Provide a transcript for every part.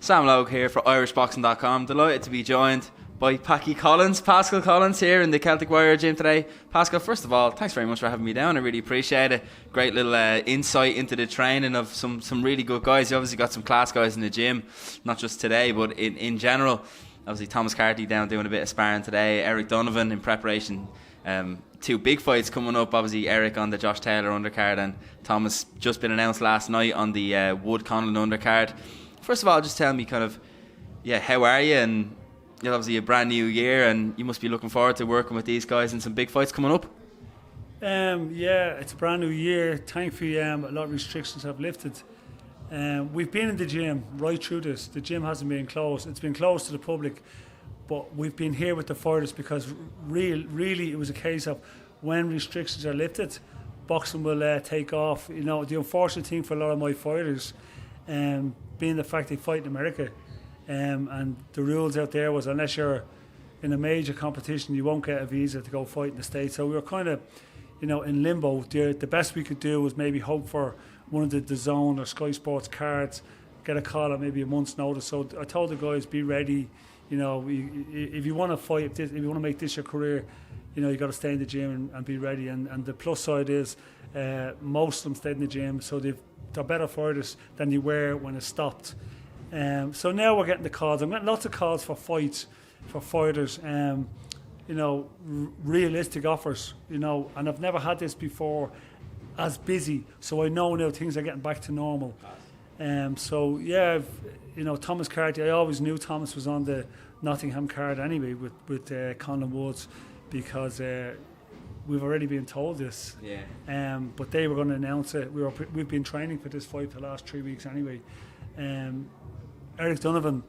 Sam Logue here for irishboxing.com. Delighted to be joined by Packie Pascal Collins here in the Celtic Warrior gym today. Pascal, first of all, thanks very much for having me down. I really appreciate it. Great little insight into the training of some really good guys. You obviously got some class guys in the gym, not just today, but in general. Obviously, Thomas Carty down doing a bit of sparring today. Eric Donovan in preparation. Two big fights coming up. Obviously, Eric on the Josh Taylor undercard, and Thomas just been announced last night on the Wood Conlon undercard. First of all, just tell me how are you? And it's obviously a brand new year, and you must be looking forward to working with these guys and some big fights coming up. Yeah, it's a brand new year. Thankfully, a lot of restrictions have lifted. We've been in the gym right through this. The gym hasn't been closed. It's been closed to the public, but we've been here with the fighters because really it was a case of when restrictions are lifted, boxing will take off. You know, the unfortunate thing for a lot of my fighters, being the fact they fight in America, and the rules out there was unless you're in a major competition, you won't get a visa to go fight in the States. So we were kind of, in limbo. The best we could do was maybe hope for one of the DAZN or Sky Sports cards, get a call at maybe a month's notice. So I told the guys, be ready. If you want to fight, if you want to make this your career, you got to stay in the gym and be ready. And the plus side is most of them stayed in the gym, so they're better fighters than they were when it stopped. So now we're getting the calls. I'm getting lots of calls for fights, for fighters, realistic offers, and I've never had this before as busy. So I know now things are getting back to normal. So yeah, Thomas Carty, I always knew Thomas was on the Nottingham card anyway with Conlon Woods, because we've already been told this. Yeah. But they were going to announce it. We've been training for this fight for the last 3 weeks anyway. Eric Donovan,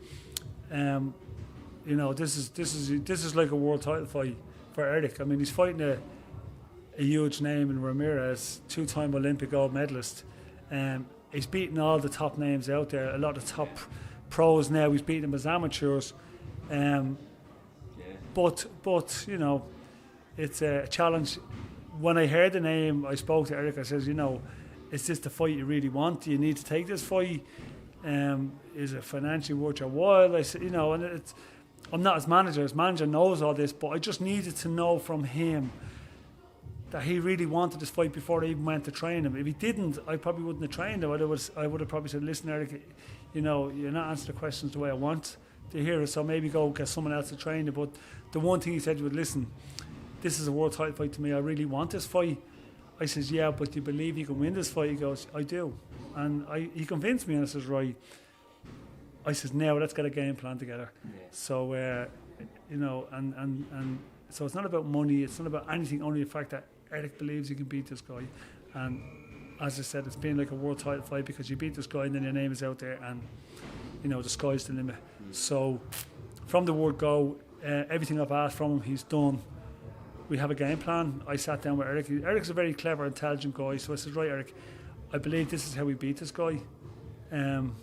this is like a world title fight for Eric. I mean, he's fighting a huge name in RAMIREZ, 2-time Olympic gold medalist. He's beaten all the top names out there, a lot of top pros now. He's beaten them as amateurs. But it's a challenge. When I heard the name, I spoke to Eric. I says, is this the fight you really want? Do you need to take this fight? Is it financially worth your while? I said, and I'm not his manager. His manager knows all this, but I just needed to know from him that he really wanted this fight before I even went to train him. If he didn't, I probably wouldn't have trained him. I would have probably said, listen, Eric, you're not answering the questions the way I want to hear it, so maybe go get someone else to train you. But the one thing he said was, listen, this is a world title fight to me. I really want this fight. I says, yeah, but do you believe you can win this fight? He goes, I do. And he convinced me, and I says, right. I says, now let's get a game plan together. Yeah. So, and so it's not about money. It's not about anything, only the fact that Eric believes he can beat this guy. And as I said, it's been like a world title fight because you beat this guy and then your name is out there, and the sky's the limit. So from the word go, everything I've asked from him, he's done. We have a game plan. I sat down with Eric. Eric's a very clever, intelligent guy. So I said, right, Eric, I believe this is how we beat this guy, and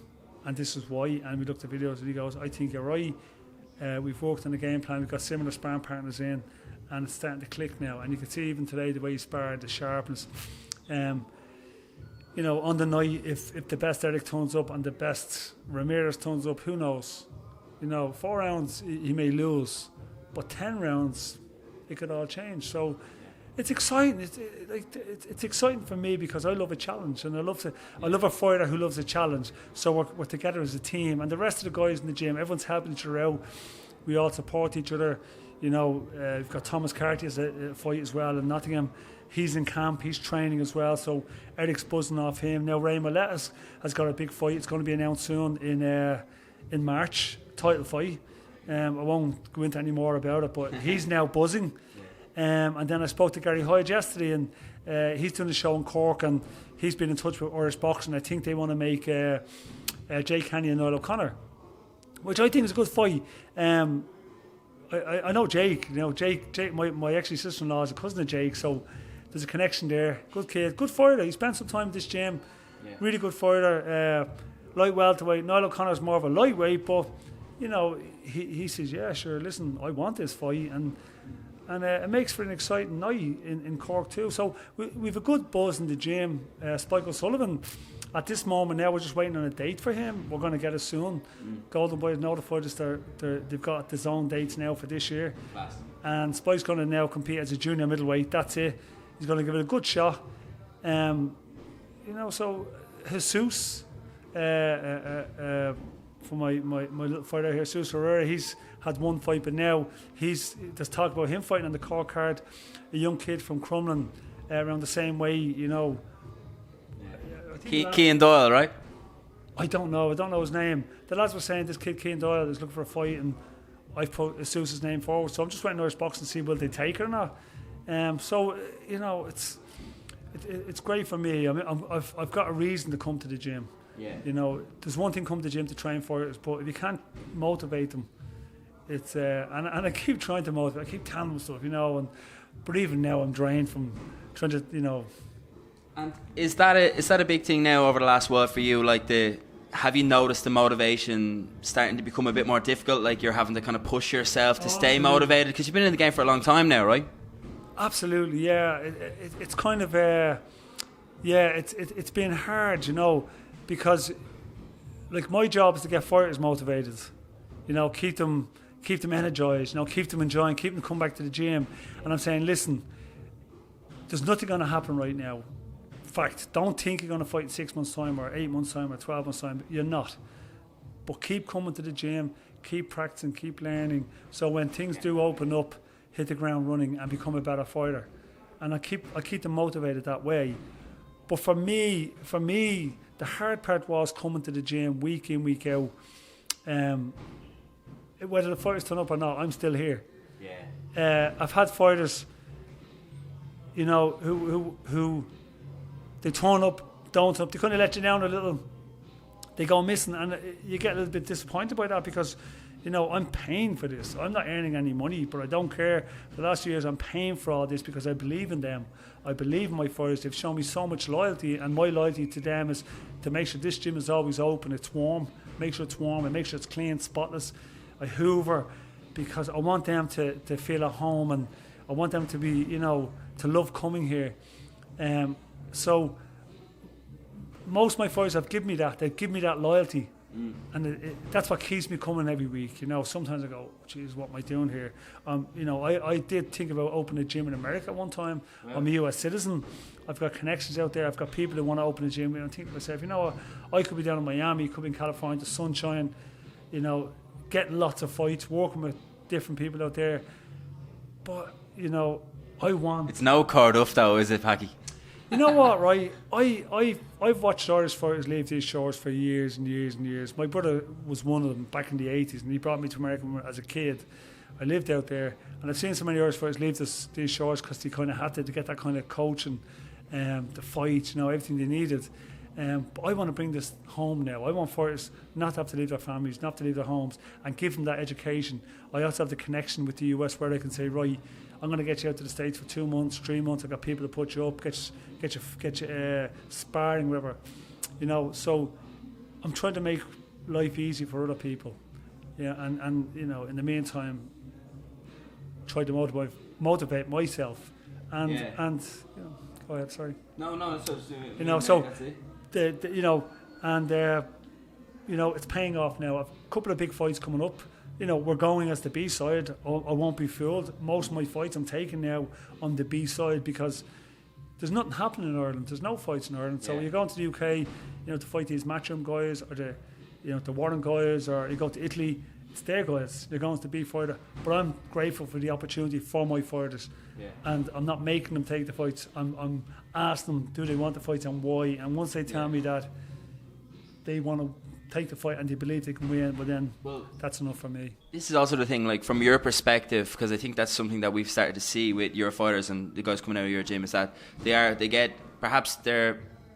this is why. And we looked at videos and he goes, I think you're right. We've worked on the game plan. We've got similar sparring partners in, and it's starting to click now. And you can see even today the way he sparred, the sharpness. On the night, if the best Eric turns up and the best RAMIREZ turns up, who knows? 4 rounds he may lose, but 10 rounds it could all change. So it's exciting. It's exciting for me because I love a challenge, and I love a fighter who loves a challenge. So we're together as a team, and the rest of the guys in the gym, everyone's helping each other out. We all support each other. We've got Thomas Carty as a fight as well in Nottingham. He's in camp, he's training as well, so Eric's buzzing off him. Now Ray MOYLETTE has got a big fight. It's going to be announced soon in March, title fight. I won't go into any more about it, but he's now buzzing. And then I spoke to Gary Hyde yesterday, and he's doing a show in Cork, and he's been in touch with Irish Boxing. I think they want to make Jake HANNEY and Niall O'Connor, which I think is a good fight. I know Jake. Jake, my actually sister-in-law is a cousin of Jake, so there's a connection there. Good kid, good fighter. He spent some time at this gym. Yeah. Really good fighter. Light welterweight. Niall O'Connor's more of a lightweight, but he says, yeah, sure. Listen, I want this fight, and it makes for an exciting night in Cork too. So we've a good buzz in the gym. Spike O'Sullivan at this moment now, we're just waiting on a date for him. We're going to get it soon. Golden Boys notified us they've got the zone dates now for this year. Class. And Spike's going to now compete as a junior middleweight. That's it. He's going to give it a good shot. You know, so Jesus, for my little fighter here, Jesus Herrera, he's had one fight, but now there's talk about him fighting on the core card. A young kid from Crumlin, around the same way, you know. Keane Doyle, right? I don't know his name. The lads were saying this kid Keane Doyle is looking for a fight, and I've put Seuss's name forward, so I'm just waiting on Irish Boxing to see will they take it or not. So you know, it's great for me. I mean, I've got a reason to come to the gym. Yeah. You know, there's one thing come to the gym to train for it, but if you can't motivate them, it's and I keep trying to motivate. I keep telling them stuff, you know, but even now I'm drained from trying to, you know. And is that a big thing now over the last while for you? Like, have you noticed the motivation starting to become a bit more difficult? Like, you're having to kind of push yourself to stay motivated, because you've been in the game for a long time now, right? Absolutely, yeah. It's kind of it's been hard, you know, because like my job is to get fighters motivated, you know, keep them energized, you know, keep them enjoying, keep them come back to the gym. And I'm saying, listen, there's nothing going to happen right now. In fact, don't think you're going to fight in 6 months' time or 8 months' time or 12 months' time. You're not. But keep coming to the gym, keep practicing, keep learning. So when things do open up, hit the ground running and become a better fighter. And I keep them motivated that way. But for me, the hard part was coming to the gym week in, week out. Whether the fighters turn up or not, I'm still here. Yeah. I've had fighters, you know, who they turn up, don't turn up. They kind of let you down a little. They go missing, and you get a little bit disappointed by that because, you know, I'm paying for this. I'm not earning any money, but I don't care. For the last few years, I'm paying for all this because I believe in them. I believe in my fighters. They've shown me so much loyalty, and my loyalty to them is to make sure this gym is always open. It's warm. Make sure it's warm and make sure it's clean, spotless. I hoover because I want them to feel at home, and I want them to be, you know, to love coming here. So most of my fighters have given me that. They've given me that loyalty. And that's what keeps me coming every week. You know, sometimes I go, geez, what am I doing here? You know, I did think about opening a gym in America one time. Wow. I'm a US citizen. I've got connections out there. I've got people who want to open a gym. And I think to myself, you know what? I could be down in Miami, could be in California, the sunshine, you know, getting lots of fights, working with different people out there. But, you know, I want... It's no Cardiff though, is it, Packie? You know what, right? I've watched Irish fighters leave these shores for years and years and years. My brother was one of them back in the 80s, and he brought me to America as a kid. I lived out there, and I've seen so many Irish fighters leave these shores because they kind of had to get that kind of coaching, the fight, you know, everything they needed. But I want to bring this home now. I want fighters not to have to leave their families, not to leave their homes, and give them that education. I also have the connection with the US where I can say, right, I'm going to get you out to the States for 2 months, 3 months. I've got people to put you up, get you sparring, whatever. You know, so I'm trying to make life easy for other people. Yeah, and you know, in the meantime, try to motivate myself. And you know, go ahead, sorry. No, so you know, so you know, and you know, it's paying off now. A couple of big fights coming up. You know, we're going as the B side. I won't be fooled. Most of my fights I'm taking now on the B side because there's nothing happening in Ireland. There's no fights in Ireland. So you're going to the UK, you know, to fight these matchroom guys or the Warren guys, or you go to Italy. It's their guys. They're going to the B fighter. But I'm grateful for the opportunity for my fighters, and I'm not making them take the fights. I'm asking them, do they want the fights and why? And once they tell me that they want to take the fight and they believe they can win, but then that's enough for me. This is also the thing, like from your perspective, because I think that's something that we've started to see with your fighters and the guys coming out of your gym, is that they're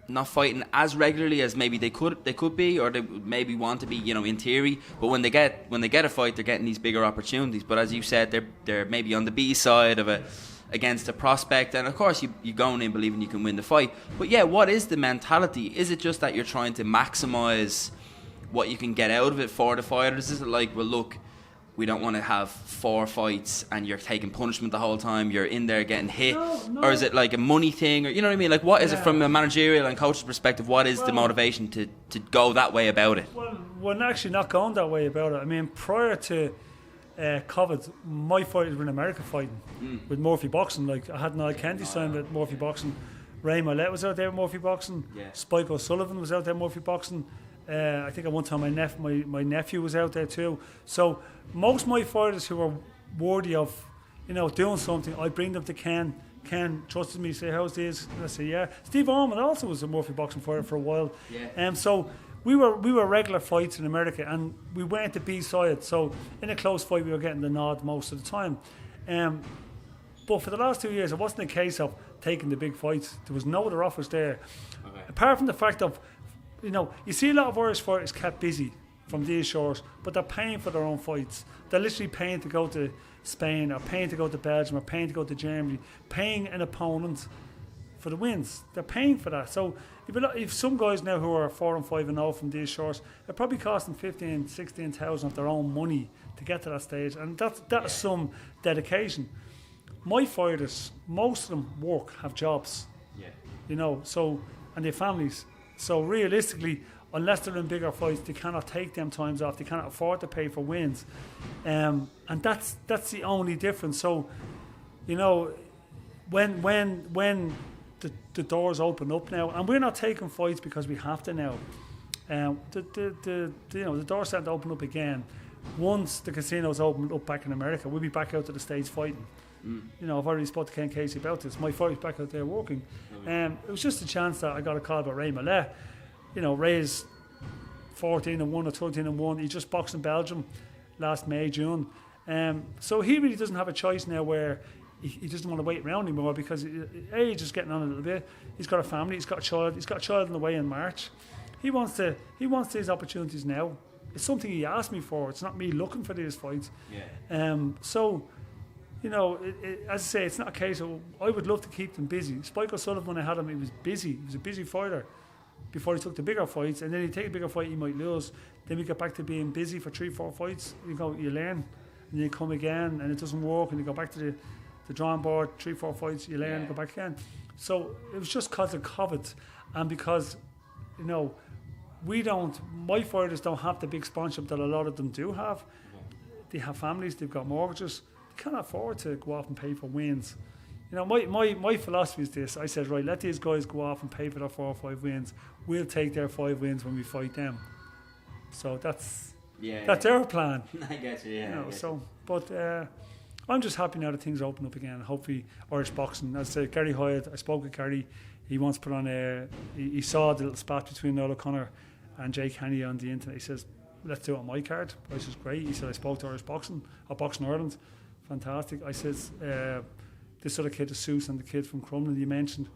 not fighting as regularly as maybe they could be, or they maybe want to be, you know, in theory. But when they get a fight, they're getting these bigger opportunities. But as you said, they're maybe on the B side of it against a prospect, and of course you go in believing you can win the fight. But yeah, what is the mentality? Is it just that you're trying to maximise what you can get out of it for the fighters? Is it like, well, look, we don't want to have 4 fights and you're taking punishment the whole time, you're in there getting hit? No. Or is it like a money thing, or you know what I mean? Like, what is it from a managerial and coach's perspective? What is the motivation to go that way about it? Well, we're actually not going that way about it. I mean, prior to COVID, my fighters were in America fighting with Murphy Boxing. Like, I had Niall Kenty signed with Murphy Boxing. Ray MOYLETTE was out there with Murphy Boxing. Spike O'Sullivan was out there with Murphy Boxing. I think at one time my nephew was out there too. So most of my fighters who are worthy of, doing something, I bring them to Ken. Ken trusted me, say, how's this? And I say, yeah. Steve Allman also was a Murphy Boxing fighter for a while. So we were regular fights in America, and we went to B-side. So in a close fight, we were getting the nod most of the time. But for the last 2 years, it wasn't a case of taking the big fights. There was no other offers there. Apart from the fact of, you see a lot of Irish fighters kept busy from these shores, but they're paying for their own fights. They're literally paying to go to Spain, or paying to go to Belgium, or paying to go to Germany, paying an opponent for the wins. They're paying for that. So if some guys now who are 4 and 5 and 0 from these shores, it probably cost them 15, 16,000 of their own money to get to that stage, and that's some dedication. My fighters, most of them work, have jobs, so, and their families. So realistically, unless they're in bigger fights, they cannot take them times off. They cannot afford to pay for wins, and that's the only difference. So, when the doors open up now, and we're not taking fights because we have to now. The doors starting to open up again. Once the casinos open up back in America, we'll be back out to the States fighting. I've already spoke to Ken Casey about this. My fight's back out there working. It was just a chance that I got a call about Ray MOYLETTE. Ray's 14-1 or 13-1. He just boxed in Belgium last May, June. So he really doesn't have a choice now where he doesn't want to wait around anymore, because age is getting on a little bit. He's got a family. He's got a child. He's got a child on the way in March. He wants these opportunities now. It's something he asked me for. It's not me looking for these fights. So. As I say, it's not a case of, I would love to keep them busy. Spike O'Sullivan, when I had him, he was busy. He was a busy fighter before he took the bigger fights, and then he'd take a bigger fight, he might lose. Then we get back to being busy for 3-4 fights. You learn, and you come again, and it doesn't work, and you go back to the drawing board, 3-4 fights, you learn, go back again. So it was just because of COVID, and because, my fighters don't have the big sponsorship that a lot of them do have. They have families, they've got mortgages. Can't afford to go off and pay for wins. My philosophy is this. I said, right, let these guys go off and pay for their 4 or 5 wins. We'll take their 5 wins when we fight them. So that's our plan. I get you, But I'm just happy now that things open up again. Hopefully Irish boxing. As I said, Gary Hyatt, I spoke with Gary. He wants to put on he saw the little spat between Noel O'Connor and Jake Hanney on the internet. He says, let's do it on my card. I says, great. He said, I spoke to Irish boxing, or Boxing Ireland. Fantastic. I says, this other kid, the Seuss, and the kid from Crumlin you mentioned,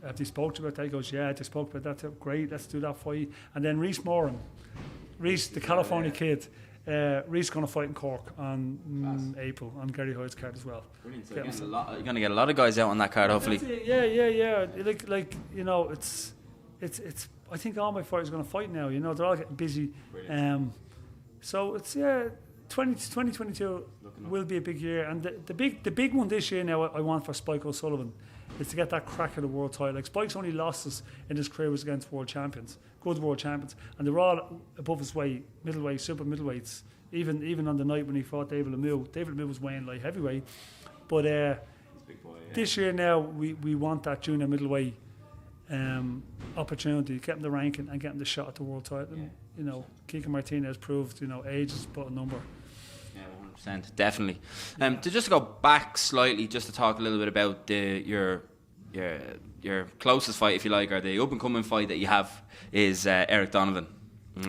have they spoke to you about that? He goes, yeah, they spoke about that too. Great, let's do that for you. And then MORAN, the California kid, Rhys going to fight in Cork on April on Gary Hyatt's card as well. Brilliant. So you're going to get a lot of guys out on that card, hopefully. Yeah. It's. I think all my fighters are going to fight now. They're all getting busy. So it's 2022 will be a big year, and the big one this year now I want for Spike O'Sullivan is to get that crack at the world title. Like, Spike's only losses in his career was against world champions, good world champions, and they're all above his weight, middleweight, super middleweights. Even on the night when he fought David Lemieux was weighing light heavyweight. But big boy, this year now we want that junior middleweight opportunity, get him the ranking and get him the shot at the world title. Kike Martinez proved, age is but a number. Yeah, 100%, definitely. To just go back slightly, just to talk a little bit about your closest fight, if you like, or the up and coming fight that you have is Eric Donovan.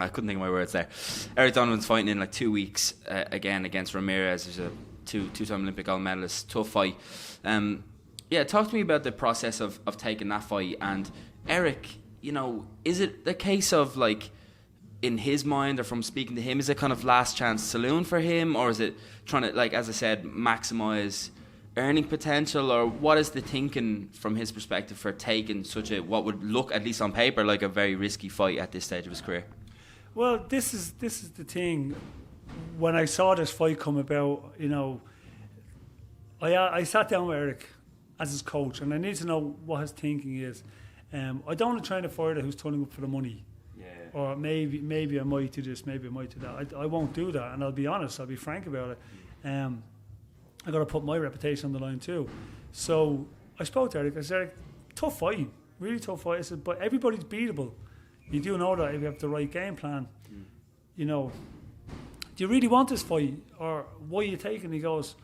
I couldn't think of my words there. Eric Donovan's fighting in like 2 weeks again against RAMIREZ. He's a two-time Olympic gold medalist. Tough fight. Talk to me about the process of taking that fight. And Eric, is it the case of, like, in his mind, or from speaking to him, is it kind of last chance saloon for him, or is it trying to, like, as I said, maximise earning potential, or what is the thinking from his perspective for taking such a, what would look, at least on paper, like a very risky fight at this stage of his career? Well, this is the thing. when I saw this fight come about, you know, I sat down with Eric as his coach, and I need to know what his thinking is. I don't want to train a fighter who's turning up for the money. Yeah. Or maybe I might do this, maybe I might do that. I won't do that, and I'll be honest, I'll be frank about it. I got to put my reputation on the line too. So I spoke to Eric. I said, Eric, tough fight, really tough fight. I said, but everybody's beatable. You do know that if you have the right game plan. You know, do you really want this fight, or why are you taking? He goes,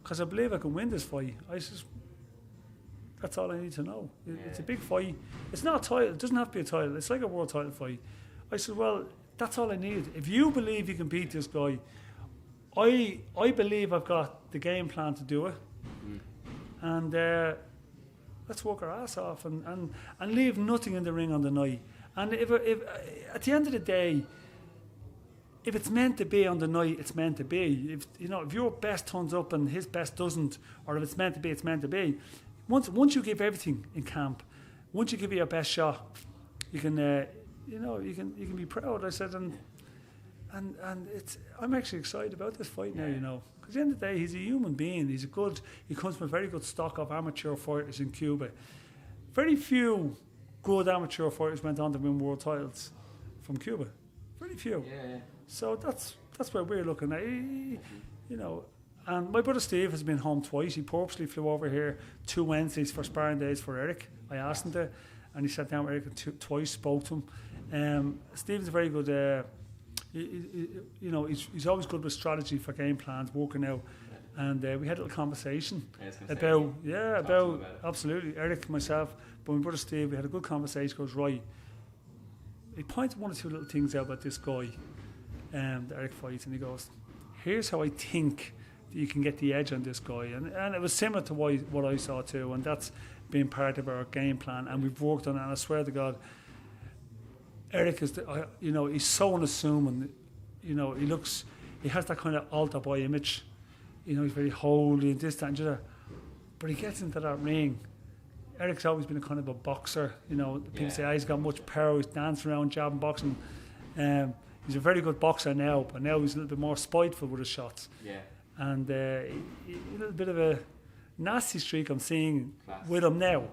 because I believe I can win this fight. I says, that's all I need to know. It's a big fight. It's not a title. It doesn't have to be a title. It's like a world title fight. I said, well, that's all I need. If you believe you can beat this guy, I believe I've got the game plan to do it. And let's work our ass off and leave nothing in the ring on the night. And if at the end of the day, if it's meant to be on the night, it's meant to be. If you know, if your best turns up and his best doesn't, or if it's meant to be, it's meant to be. Once you give everything in camp, once you give it your best shot, you can you know, you can be proud. I said, and it's, I'm actually excited about this fight now. You know, because at the end of the day, he's a human being. He comes from a very good stock of amateur fighters in Cuba. Very few good amateur fighters went on to win world titles from Cuba. Very few. Yeah. So that's where we're looking at. You know, and my brother Steve has been home twice. He purposely flew over here 2 Wednesdays for sparring days for Eric. I asked him to, and he sat down with Eric twice, spoke to him. Steve's a very good. You know, he's always good with strategy for game plans, working out. And we had a little conversation about absolutely, Eric, myself, but my brother Steve. We had a good conversation. He goes, right. He pointed 1 or 2 little things out about this guy, that Eric fights, and he goes, here's how I think that you can get the edge on this guy. And it was similar to what I saw too, and that's been part of our game plan, and we've worked on it, and I swear to God, Eric is, you know, he's so unassuming. You know, he has that kind of altar boy image. You know, he's very holy and this, that, and the other. But he gets into that ring. Eric's always been a kind of a boxer. You know, people say, he's got much power, he's dancing around, jabbing, boxing. He's a very good boxer now, but now he's a little bit more spiteful with his shots. Yeah. And a little bit of a nasty streak I'm seeing with him now,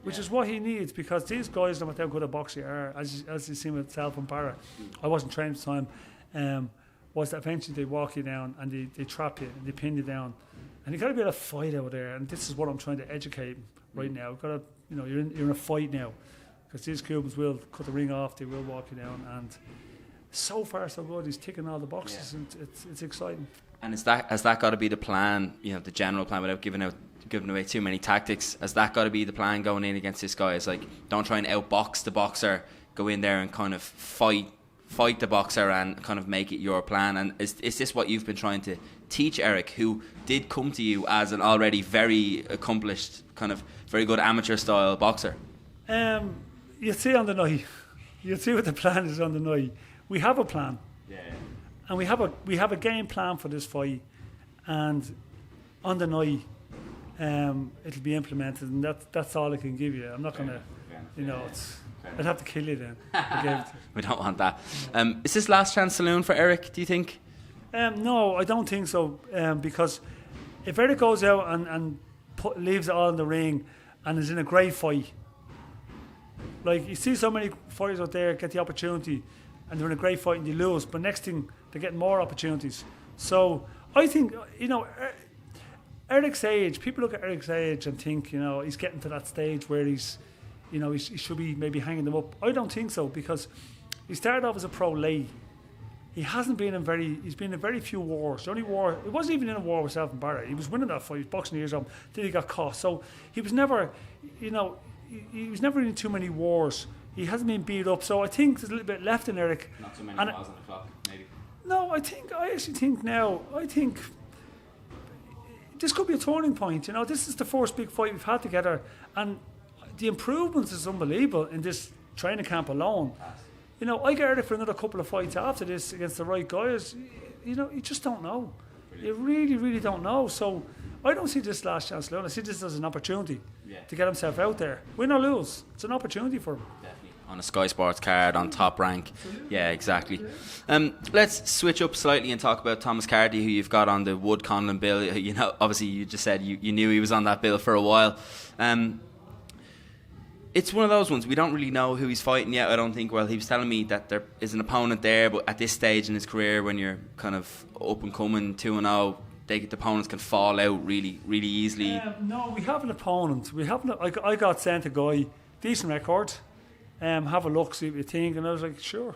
which is what he needs, because these guys, no matter how good a boxer are, as you see with Self and Barra, I wasn't trained at the time, was that eventually they walk you down and they trap you and they pin you down. And you got to be able to fight out there, and this is what I'm trying to educate right now. You've got to, you know, you're in a fight now, because these Cubans will cut the ring off, they will walk you down, and so far so good. He's ticking all the boxes, and it's exciting. And has that got to be the plan? You know, the general plan, without giving away too many tactics. Has that got to be the plan going in against this guy? It's like, don't try and outbox the boxer. Go in there and kind of fight the boxer and kind of make it your plan. And is this what you've been trying to teach Eric, who did come to you as an already very accomplished, kind of very good amateur style boxer? You see on the night. You see what the plan is on the night. We have a plan. Yeah. And we have a game plan for this fight, and on the night, it'll be implemented, and that's all I can give you. I'm not gonna, you know, I'd have to kill you then. We don't want that. Is this last chance saloon for Eric, do you think? No, I don't think so. Because if Eric goes out and leaves it all in the ring and is in a great fight, like you see so many fighters out there get the opportunity and they're in a great fight and they lose, but next thing they're getting more opportunities. So I think, you know, Eric's age, people look at Eric's age and think, you know, he's getting to that stage where he's, you know, he should be maybe hanging them up. I don't think so, because he started off as a pro late. He hasn't been he's been in very few wars. The only war, it wasn't even in a war with Self and Barra. He was winning that fight, he was boxing years on, then he got caught. So he was never, you know, he was never in too many wars. He hasn't been beat up. So I think there's a little bit left in Eric. Not so many balls on the clock, maybe. No, I actually think now, this could be a turning point. You know, this is the first big fight we've had together, and the improvements is unbelievable in this training camp alone. You know, I get ready for another couple of fights after this against the right guys. You know, you just don't know. You really, really don't know. So I don't see this last chance alone. I see this as an opportunity to get himself out there. Win or lose, it's an opportunity for him. Definitely. on a Sky Sports card, on Top Rank. Yeah, exactly. Let's switch up slightly and talk about Thomas Carty, who you've got on the Wood Conlon bill. You know, obviously you just said you knew he was on that bill for a while. It's one of those ones, we don't really know who he's fighting yet, I don't think. Well, he was telling me that there is an opponent there, but at this stage in his career, when you're kind of up and coming 2-0, the opponents can fall out really, really easily. No, we have an opponent. I got sent a guy, decent record. Have a look, see what you think. And I was like, sure.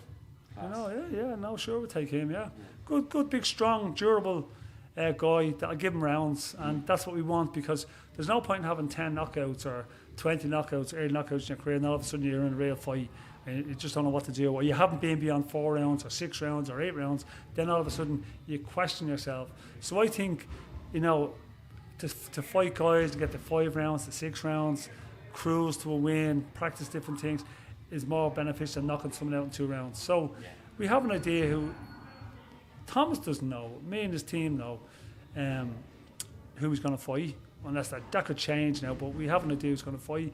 You know, sure, we'll take him, yeah. Good, big, strong, durable guy that'll give him rounds. And that's what we want, because there's no point in having 10 knockouts or 20 knockouts, early knockouts in your career, and all of a sudden you're in a real fight and you just don't know what to do, or you haven't been beyond 4 rounds or 6 rounds or 8 rounds, then all of a sudden you question yourself. So I think, you know, to fight guys, to get to 5 rounds, to 6 rounds, cruise to a win, practice different things, is more beneficial than knocking someone out in 2 rounds. So we have an idea who Thomas doesn't know, me and his team know who he's going to fight. Unless that could change now, but we have an idea who's going to fight,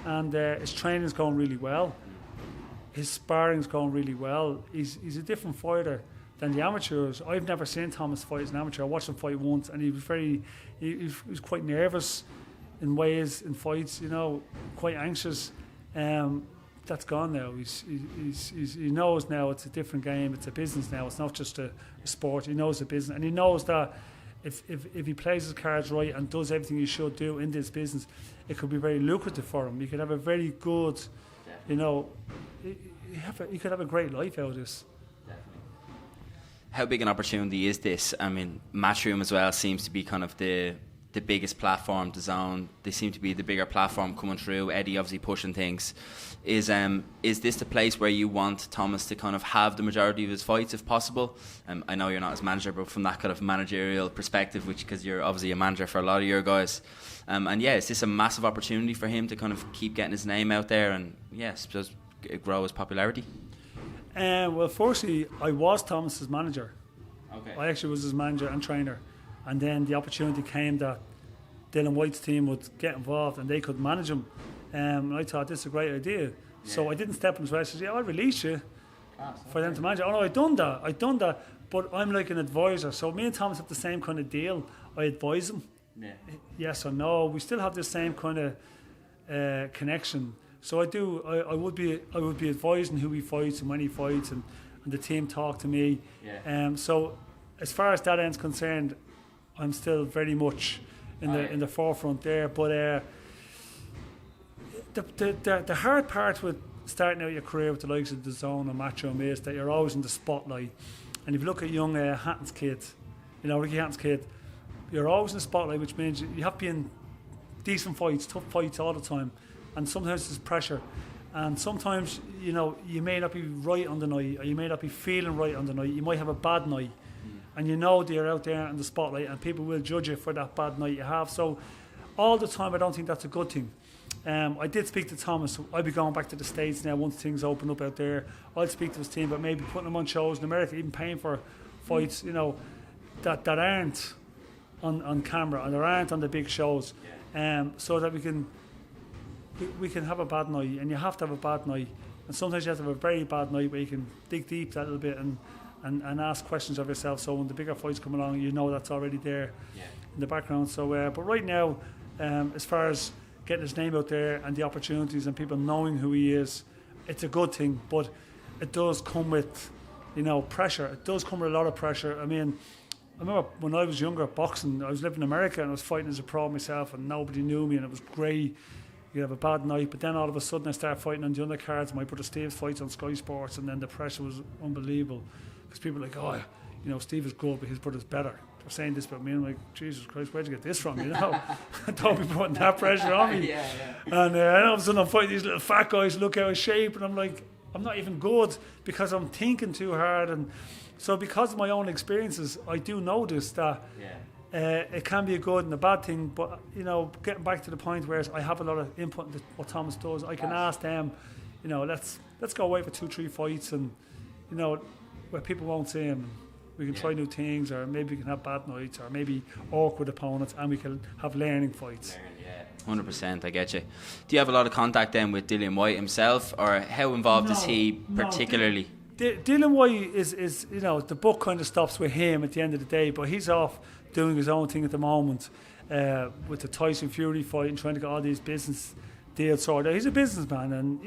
and his training's going really well, his sparring's going really well. He's a different fighter than the amateurs. I've never seen Thomas fight as an amateur. I watched him fight once, and he was quite nervous in ways in fights, you know, quite anxious. That's gone now. He knows now it's a different game. It's a business now. It's not just a sport. He knows the business, and he knows that if he plays his cards right and does everything he should do in this business, it could be very lucrative for him. He could have a very good, you know, he could have a great life out of this. How big an opportunity is this? I mean, Matchroom as well seems to be kind of the biggest platform, DAZN. They seem to be the bigger platform coming through. Eddie obviously pushing things. Is this the place where you want Thomas to kind of have the majority of his fights if possible? I know you're not his manager, but from that kind of managerial perspective, because you're obviously a manager for a lot of your guys. And yeah, is this a massive opportunity for him to kind of keep getting his name out there and yes, just grow his popularity? Well, firstly, I was Thomas's manager. Okay. I actually was his manager and trainer. And then the opportunity came that Dylan White's team would get involved and they could manage him. And I thought this is a great idea. Yeah. So I didn't step in his way. I said, I'll release you for them to manage. Oh no, I'd done that. But I'm like an advisor. So me and Thomas have the same kind of deal. I advise him. Yeah. Yes or no. We still have the same kind of connection. So I would be advising who he fights and when he fights, and the team talk to me. Yeah. So as far as that end's concerned, I'm still very much in the forefront there. But the hard part with starting out your career with the likes of DAZN and Matchroom is that you're always in the spotlight. And if you look at young Hatton's kid, you know, Ricky Hatton's kid, you're always in the spotlight, which means you have to be in decent fights, tough fights all the time. And sometimes there's pressure. And sometimes, you know, you may not be right on the night, or you may not be feeling right on the night. You might have a bad night. And you know that you're out there in the spotlight and people will judge you for that bad night you have. So all the time, I don't think that's a good thing. I did speak to Thomas. I'll be going back to the States now once things open up out there. I'll speak to his team about maybe putting them on shows in America, even paying for fights, you know, that aren't on camera and that aren't on the big shows, so that we can have a bad night. And you have to have a bad night. And sometimes you have to have a very bad night where you can dig deep that little bit and ask questions of yourself. So when the bigger fights come along, you know that's already there in the background. So, but right now, as far as getting his name out there and the opportunities and people knowing who he is, it's a good thing. But it does come with, you know, pressure. It does come with a lot of pressure. I mean, I remember when I was younger boxing, I was living in America and I was fighting as a pro myself and nobody knew me and it was great. You have a bad night, but then all of a sudden I started fighting on the undercards. My brother Steve fights on Sky Sports, and then the pressure was unbelievable because people were like, oh, you know, Steve is good, but his brother's better. They're saying this about me, and I'm like, Jesus Christ, where'd you get this from? You know, don't be putting that pressure on me. And all of a sudden I'm fighting these little fat guys, look out of shape, and I'm like, I'm not even good because I'm thinking too hard. And so because of my own experiences, I do notice that. It can be a good and a bad thing, but you know, getting back to the point where I have a lot of input into what Thomas does, I can ask them, you know, let's go away for 2-3 fights, and you know, where people won't see him. We can try new things, or maybe we can have bad nights, or maybe awkward opponents, and we can have learning fights. 100%, I get you. Do you have a lot of contact then with Dillian White himself, or how involved is he particularly? Dillian White is the book kind of stops with him at the end of the day, but he's off doing his own thing at the moment with the Tyson Fury fight and trying to get all these business deals sorted. He's a businessman, and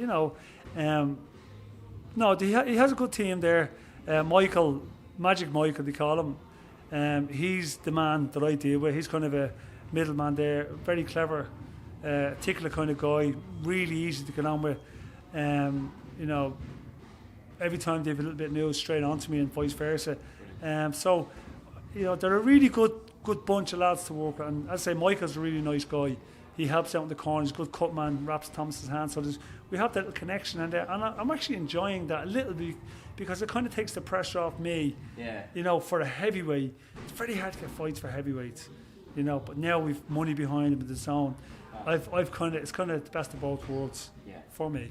he has a good team there. Magic Michael, they call him. He's the man that I deal with. He's kind of a middleman there, very clever, particular kind of guy, really easy to get on with. Every time they have a little bit of news, straight on to me, and vice versa. So they're a really good bunch of lads to work with. And as I say, Michael's a really nice guy. He helps out in the corners, good cut man, wraps Thomas's hand. So we have that little connection in there, and I'm actually enjoying that a little bit because it kind of takes the pressure off me. Yeah. For a heavyweight, it's very hard to get fights for heavyweights. But now we've money behind him in the zone. It's kind of the best of both worlds for me.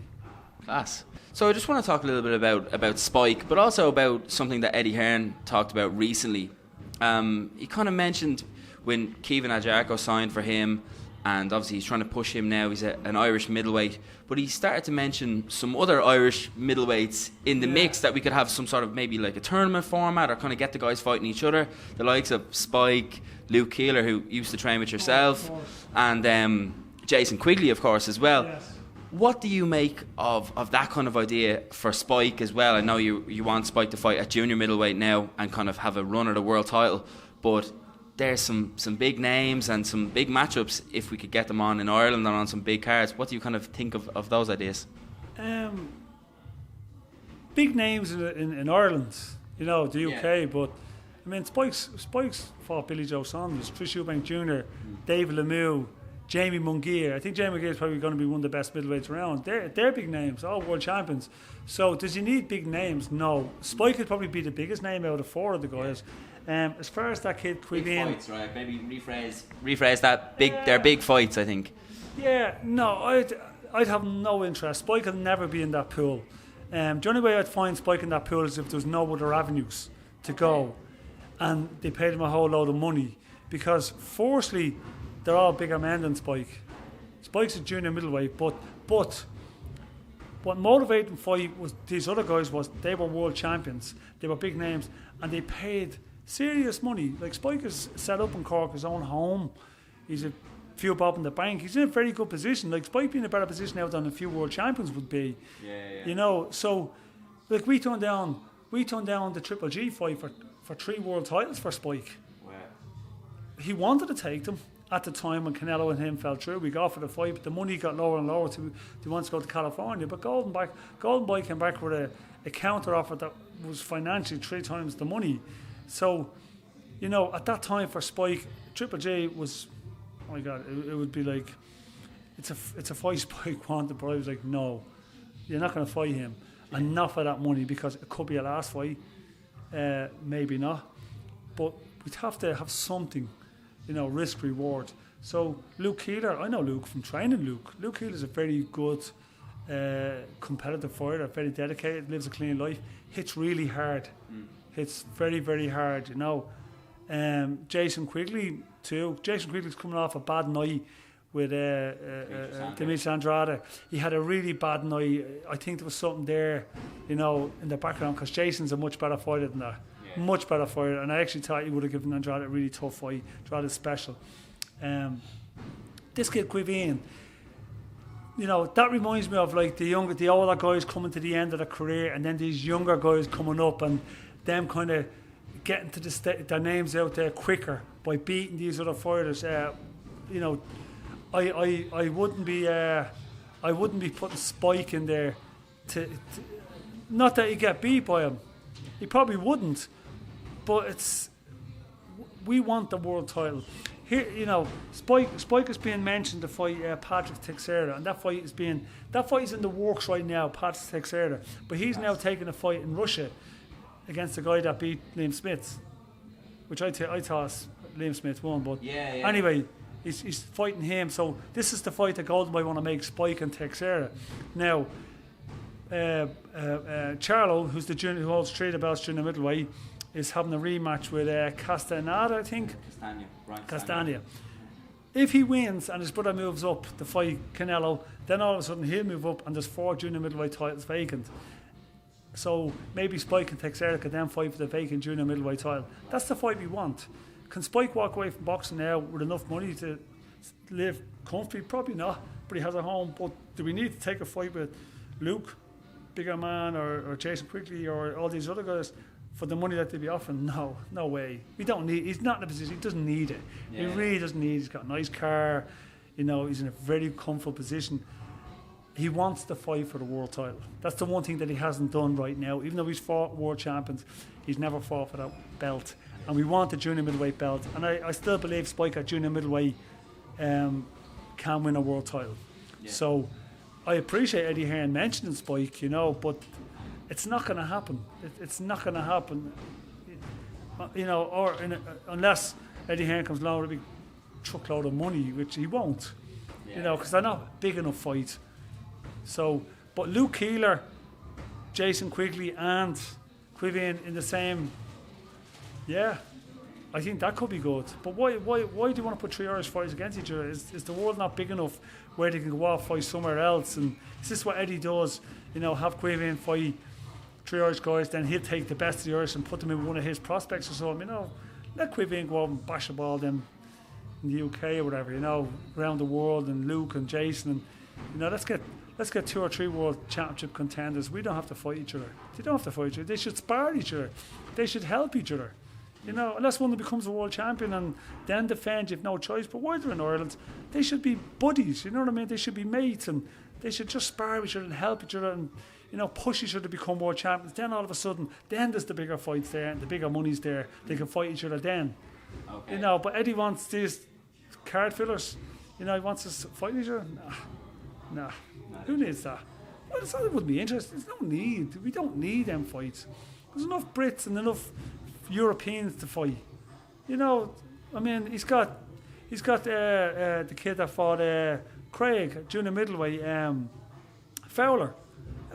Class. So I just want to talk a little bit about Spike, but also about something that Eddie Hearn talked about recently. He kind of mentioned when Kevin AGYARKO signed for him, and obviously he's trying to push him now. He's an Irish middleweight, but he started to mention some other Irish middleweights in the mix that we could have some sort of maybe like a tournament format, or kind of get the guys fighting each other. The likes of Spike, Luke Keeler, who used to train with yourself, and Jason Quigley, of course, as well. Yes. What do you make of that kind of idea for Spike as well? I know you want Spike to fight at junior middleweight now and kind of have a run at a world title, but there's some big names and some big matchups if we could get them on in Ireland and on some big cards. What do you kind of think of those ideas? Big names in Ireland, the UK, but I mean Spike's fought Billy Joe Saunders, Chris Eubank Jr., David Lemieux, Jamie Munguia. I think Jamie Munguia is probably going to be one of the best middleweights around. They're big names, all world champions. So does he need big names? No. Spike could probably be the biggest name out of four of the guys. As far as that kid Quigley, big fights, right? Maybe rephrase that. They're big fights, I think. Yeah, no, I'd have no interest. Spike will never be in that pool. The only way I'd find Spike in that pool is if there's no other avenues to go, and they paid him a whole load of money. Because firstly, they're all bigger men than Spike. Spike's a junior middleweight, but what motivated them fight was these other guys was they were world champions, they were big names, and they paid serious money. Like Spike is set up in Cork, his own home. He's a few bob in the bank. He's in a very good position. Like Spike being in a better position now than a few world champions would be. Yeah. So like we turned down the Triple G fight for 3 world titles for Spike. Wow. He wanted to take them. At the time when Canelo and him fell through, we got for the fight, but the money got lower and lower to want to go to California. But Golden Boy came back with a counter offer that was financially 3 times the money. So, at that time for Spike, Triple J was, oh my God, it would be like, it's a fight Spike wanted, but I was like, no, you're not going to fight him, and not for that money, because it could be a last fight, maybe not, but we'd have to have something. Risk reward. So Luke Keeler, I know Luke from training Luke. Luke Keeler is a very good competitive fighter, very dedicated, lives a clean life, hits really hard. Hits very, very hard, Jason Quigley too. Jason Quigley's coming off a bad night with Demetrius Andrade. He had a really bad night. I think there was something there, in the background, because Jason's a much better fighter than that. Much better fighter, and I actually thought he would have given Andrade a really tough fight. Andrade's special. This kid Quivian, that reminds me of like the older guys coming to the end of their career, and then these younger guys coming up, and them kind of getting to their names out there quicker by beating these other fighters. I wouldn't be putting Spike in there to not that he get beat by him. He probably wouldn't. But we want the world title. Here, Spike is being mentioned to fight Patrick Teixeira, and that fight is in the works right now, Patrick Teixeira. But he's now taking a fight in Russia against the guy that beat Liam Smith, which I thought Liam Smith won. But anyway, he's fighting him. So this is the fight that Golden Boy want to make Spike and Teixeira. Now, Charlo, who's the junior who holds 3 of the belts junior middleweight, is having a rematch with Castaneda, I think. Castagna. If he wins and his brother moves up to fight Canelo, then all of a sudden he'll move up and there's 4 junior middleweight titles vacant. So maybe Spike can take Celtic and then fight for the vacant junior middleweight title. That's the fight we want. Can Spike walk away from boxing now with enough money to live comfortably? Probably not, but he has a home. But do we need to take a fight with Luke, bigger man, or Jason Quigley, or all these other guys for the money that they'd be offering? No way. We don't need. He's not in a position. He doesn't need it. Yeah. He really doesn't need it. He's got a nice car. You know, he's in a very comfortable position. He wants to fight for the world title. That's the one thing that he hasn't done right now. Even though he's fought world champions, he's never fought for that belt. And we want the junior middleweight belt. And I still believe Spike at junior middleweight can win a world title. Yeah. So I appreciate Eddie Hearn mentioning Spike, you know, but it's not going to happen. It's not going to happen, you know, or unless Eddie Hearn comes along with a big truckload of money, which he won't, you know, because they're not big enough fights. So, but Luke Keeler, Jason Quigley, and Quivian in the same, I think that could be good. But why do you want to put 3 Irish fighters against each other? Is the world not big enough where they can go off fight somewhere else? And is this what Eddie does? You know, have Quivian fight 3 Irish guys, then he'll take the best of the Irish and put them in one of his prospects or something. You know, let Quivian go out and bash the ball them in the UK or whatever. You know, around the world, and Luke and Jason, and you know, let's get 2 or 3 world championship contenders. We don't have to fight each other. They don't have to fight each other. They should spar each other. They should help each other. You know, unless one of them becomes a world champion and then defend, you've no choice. But while they're in Ireland, they should be buddies. You know what I mean? They should be mates, and they should just spar each other and help each other, and you know, push each other to become world champions. Then all of a sudden, then there's the bigger fights there and the bigger money's there. They can fight each other then. Okay. You know, but Eddie wants these card fillers. You know, he wants us to fight each other. Nah. Who needs that? Well, it's not, it would be interesting. There's no need. We don't need them fights. There's enough Brits and enough Europeans to fight. You know, I mean, he's got the kid that fought Craig, junior middleweight, Fowler.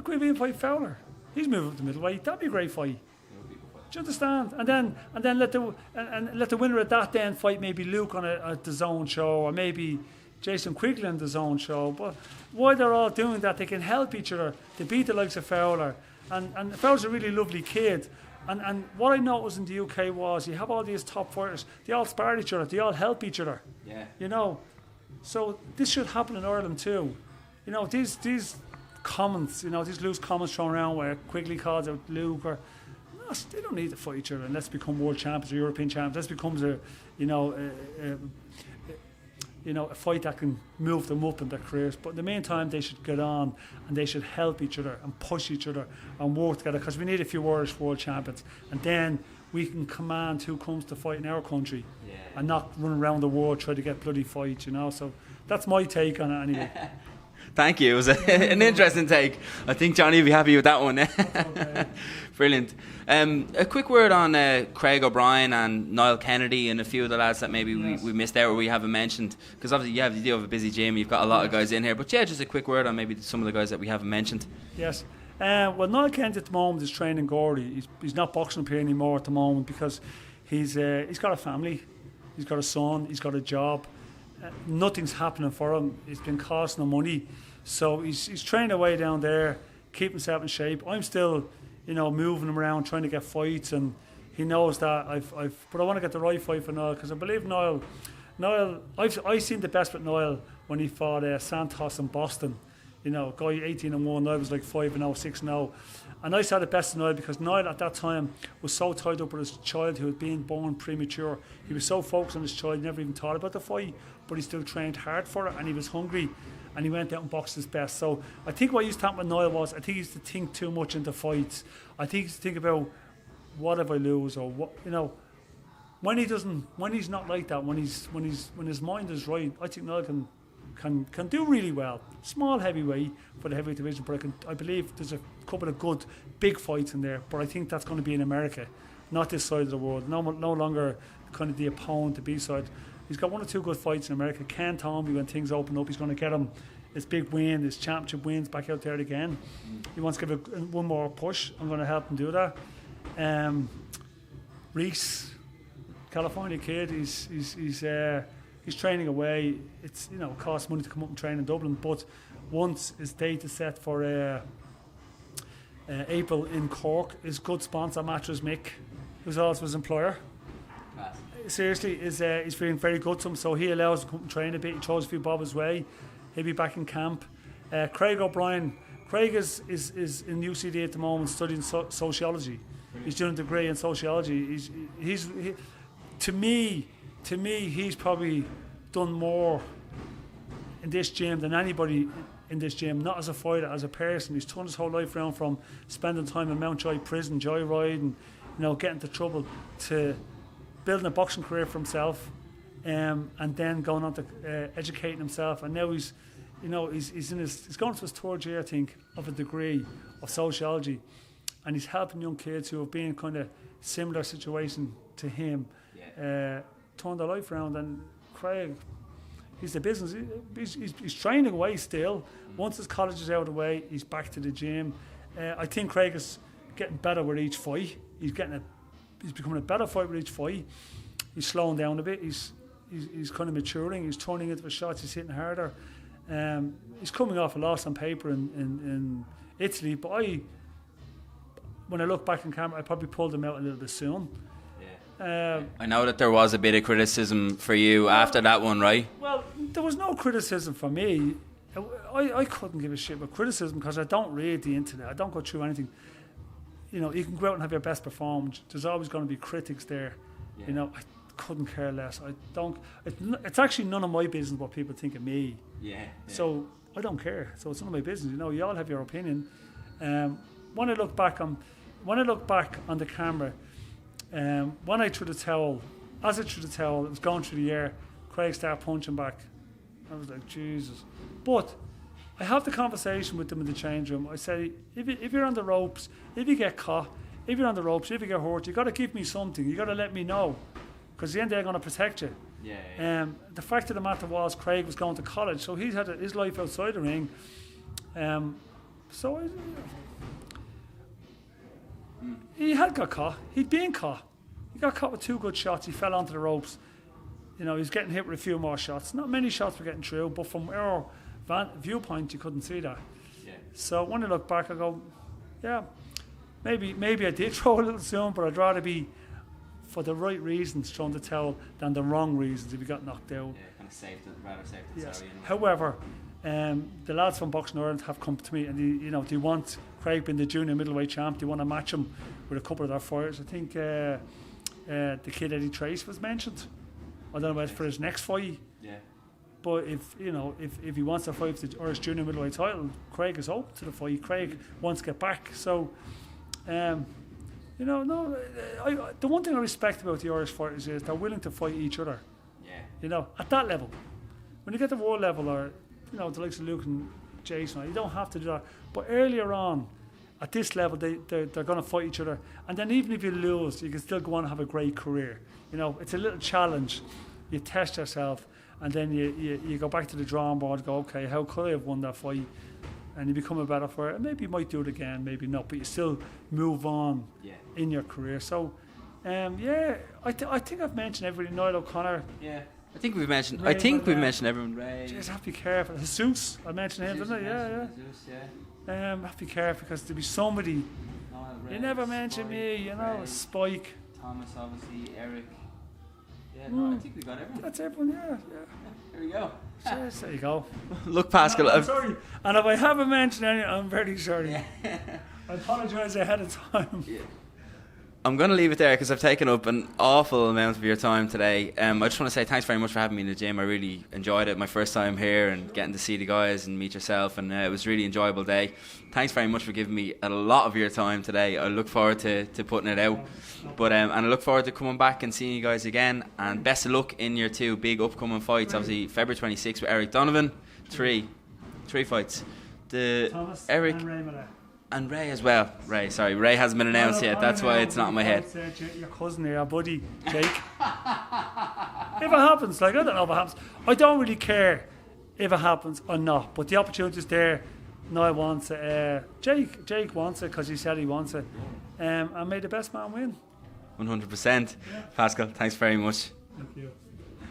Could even fight Fowler? He's moving up to middleweight. That'd be a great fight. Do you understand? And then let the winner of that then fight maybe Luke on a DAZN show, or maybe Jason Quigley on the DAZN show. But while they're all doing that, they can help each other. They beat the likes of Fowler. And Fowler's a really lovely kid. And what I noticed in the UK was you have all these top fighters. They all spar each other. They all help each other. Yeah. You know, so this should happen in Ireland too. You know, these comments, you know, these loose comments thrown around where Quigley calls out Luke, or no, they don't need to fight each other, and let's become world champions or European champions. Let's become a fight that can move them up in their careers. But in the meantime, they should get on and they should help each other and push each other and work together, because we need a few Irish world champions, and then we can command who comes to fight in our country, and not run around the world trying to get bloody fights, you know. So that's my take on it anyway. Thank you. It was an interesting take. I think Johnny will be happy with that one. Okay. Brilliant. A quick word on Craig O'Brien and Niall Kennedy and a few of the lads that maybe we missed out or we haven't mentioned, because obviously you do have a busy gym, you've got a lot of guys in here, but yeah, just a quick word on maybe some of the guys that we haven't mentioned. Yes. Well, Niall Kennedy at the moment is training Gordy. He's not boxing up here anymore at the moment because he's got a family, he's got a son, he's got a job. Nothing's happening for him. It's been costing him money, so he's training away down there, keep himself in shape. I'm still, you know, moving him around, trying to get fights, and he knows that but I want to get the right fight for Niall, because I believe Niall, I've seen the best with Niall when he fought Santos in Boston. You know, guy 18-1, Niall was like 5-0, 6-0. And I saw the best of Niall because Niall at that time was so tied up with his child who had been born premature. He was so focused on his child, never even thought about the fight, but he still trained hard for it, and he was hungry, and he went out and boxed his best. So I think what used to happen with Niall was, I think he used to think too much into fights. I think he used to think about, what if I lose, or what, you know. When he's not like that, when his mind is right, I think Niall can do really well. Small heavyweight for the heavyweight division, but I believe there's a couple of good big fights in there. But I think that's going to be in America, not this side of the world. No longer kind of the opponent, the B side. He's got 1 or 2 good fights in America. Ken Tomby, when things open up, he's going to get him his big win, his championship wins back out there again. He wants to give it one more push. I'm going to help him do that. RHYS, California kid. He's training away. It's costs money to come up and train in Dublin, but once his date is set for April in Cork, his good sponsor Mattress Mick, who's also his employer. Class. Seriously, he's feeling very good to him, so he allows him to come and train a bit. He throws a few bob his way. He'll be back in camp. Craig O'Brien. Craig is in UCD at the moment studying sociology. He's doing a degree in sociology. To me, he's probably done more in this gym than anybody in this gym. Not as a fighter, as a person. He's turned his whole life around from spending time in Mountjoy prison, joyriding, getting into trouble, to building a boxing career for himself, and then going on to educating himself. And now he's going to his third year, I think, of a degree of sociology, and he's helping young kids who have been in kind of similar situation to him, turn their life around. And Craig, he's the business. He's training away still. Once his college is out of the way, he's back to the gym. I think Craig is getting better with each fight. He's becoming a better fighter with each fight. He's slowing down a bit. He's kind of maturing. He's turning into the shots. He's hitting harder. He's coming off a loss on paper in Italy, but when I look back in camera, I probably pulled him out a little bit soon. I know that there was a bit of criticism for you after that one, right? Well, there was no criticism for me. I couldn't give a shit about criticism because I don't read the internet. I don't go through anything. You can go out and have your best performance. There's always going to be critics there. I couldn't care less. I don't. It's actually none of my business what people think of me. So I don't care. So it's none of my business. You all have your opinion. When I look back on the camera, when I threw the towel, as I threw the towel, it was going through the air. Craig started punching back. I was like, Jesus. But I have the conversation with them in the change room. I say, if you're on the ropes, if you get caught, if you're on the ropes, if you get hurt, you got to give me something. You got to let me know, because the end they're going to protect you. The fact of the matter was, Craig was going to college, so he's had his life outside the ring. He had got caught. He'd been caught. He got caught with 2 good shots. He fell onto the ropes. He's getting hit with a few more shots. Not many shots were getting through, but from our viewpoint, you couldn't see that. So when I look back, I go, maybe I did throw a little soon, but I'd rather be, for the right reasons, throwing the towel than the wrong reasons if you got knocked out. Kind of rather safe than sorry. However, the lads from Boxing Ireland have come to me and they want Craig being the junior middleweight champ. They want to match him with a couple of their fighters. I think the kid Eddie Trace was mentioned. I don't know about for his next fight. But if he wants to fight for the Irish junior middleweight title, Craig is open to the fight. Craig wants to get back. So, the one thing I respect about the Irish fighters is they're willing to fight each other. At that level. When you get to the world level, or the likes of Luke and Jason, you don't have to do that. But earlier on, at this level, they're going to fight each other. And then even if you lose, you can still go on and have a great career. It's a little challenge. You test yourself, and then you go back to the drawing board and go, okay, how could I have won that fight? And you become a better fighter. And maybe you might do it again, maybe not, but you still move on in your career. So, I think I've mentioned everybody. Niall O'Connor. I think we've mentioned. Ray, We've mentioned everyone. Ray. Just have to be careful. Jesus, I mentioned him, didn't I? Jesus, have to be careful because there'll be somebody. You never mentioned me, Ray, Spike. Thomas, obviously, Eric. I think we got everyone. That's everyone. There we go. Yes, there you go. Look, Pascal. I'm sorry, and if I haven't mentioned any, I'm very sorry. I apologise ahead of time. I'm going to leave it there because I've taken up an awful amount of your time today. I just want to say thanks very much for having me in the gym. I really enjoyed it. My first time here and getting to see the guys and meet yourself, and it was a really enjoyable day. Thanks very much for giving me a lot of your time today. I look forward to putting it out. But and I look forward to coming back and seeing you guys again. And best of luck in your 2 big upcoming fights. Obviously, February 26th with Eric Donovan. 3 fights. Thomas Eric and Ray as well. Ray hasn't been announced yet. That's why it's not in my head. Your cousin here, your buddy, Jake. If it happens, I don't know if it happens. I don't really care if it happens or not. But the opportunity's there. Niall wants it. Jake wants it because he said he wants it. And may the best man win. 100%. Pascal, thanks very much. Thank you.